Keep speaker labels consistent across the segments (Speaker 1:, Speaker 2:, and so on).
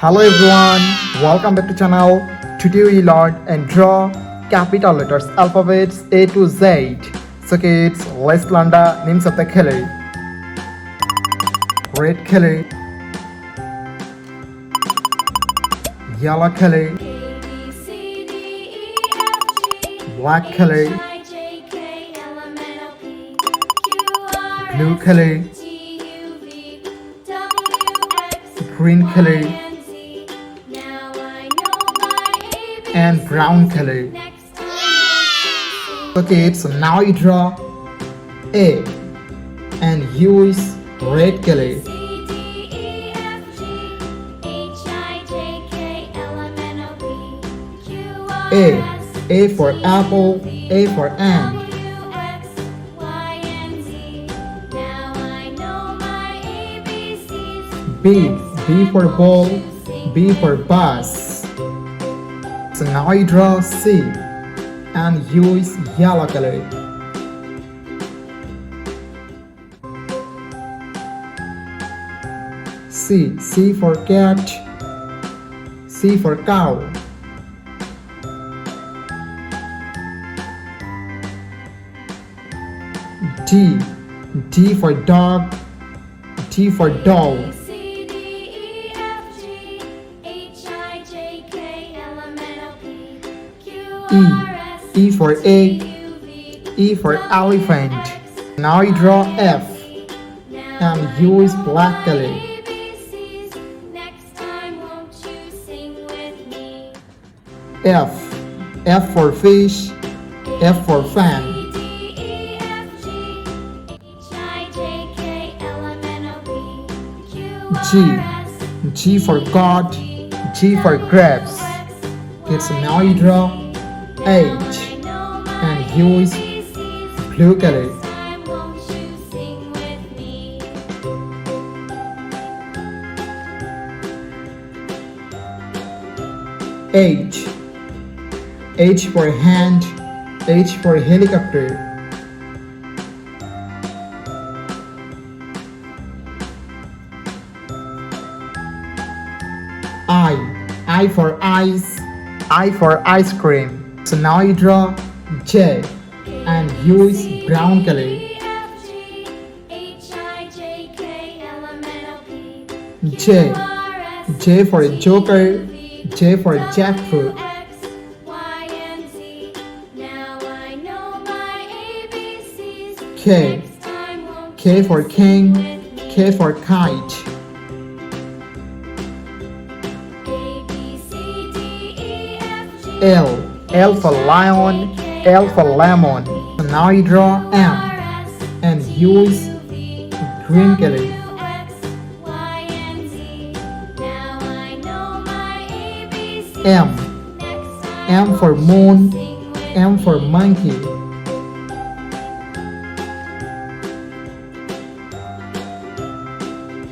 Speaker 1: Hello everyone, welcome back to channel. Today we learn and draw capital letters alphabets A to Z. So kids, let's learn the names of the color. Red color, yellow color, black color, blue color, green color, and brown color. Okay, so now you draw A and use red color. A for apple, A for ant. B for ball, B for bus. So now you draw C and use yellow color. C for cat, C for cow. D for dog, D for doll. E for egg, E for elephant. Now you draw F and use black color. F for fish, F for fan. G for God, G for grapes. Okay, so now you draw H and use blue color. H for hand, H for helicopter. I for ice, I for ice cream. So now you draw J and use brown color. J for joker, J for jackfruit. K for king, K for kite. L for lion, L for lemon. So now you draw M and use green color. M for moon, M for monkey.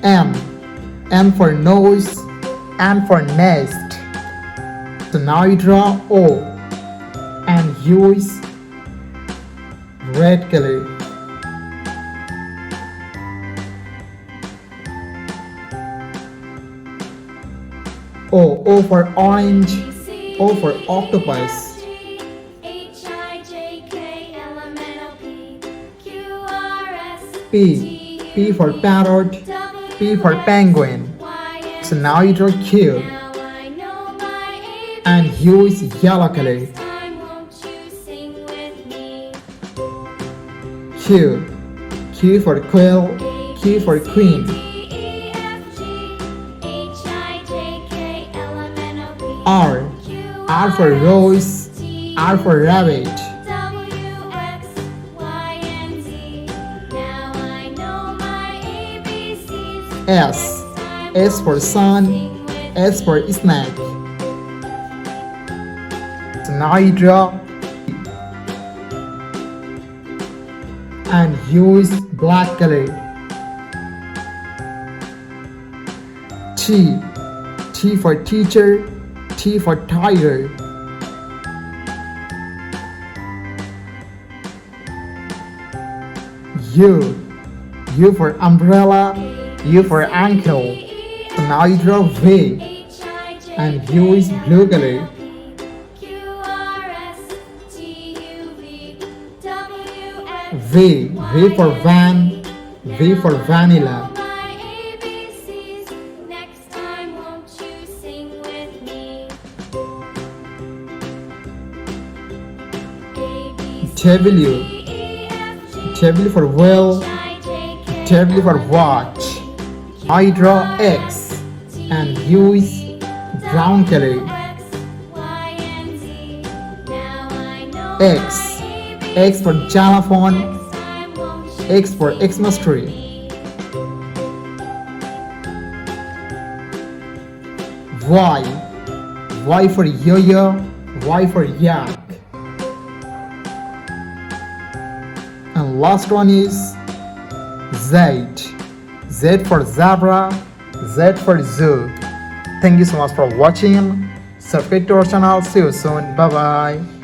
Speaker 1: N for nose, N for nest. So now you draw O and use red color. O for orange, O for octopus. P for parrot, P for penguin. So now you draw Q and use yellow color. Q for quill, Q for queen. R for rose, R for rabbit. S for sun, S for snake. So now you draw and use black color. T for teacher, T for tiger. U for umbrella, U for ankle. So now you draw V and U is blue color. V for van, V for vanilla. W for whale, W for watch. I draw X and U is brown color. X for xylophone, X for Xmas tree. Y for yo-yo, Y for yak. And last one is Z for zebra, Z for zoo. Thank you so much for watching. Subscribe to our channel. See you soon. Bye bye.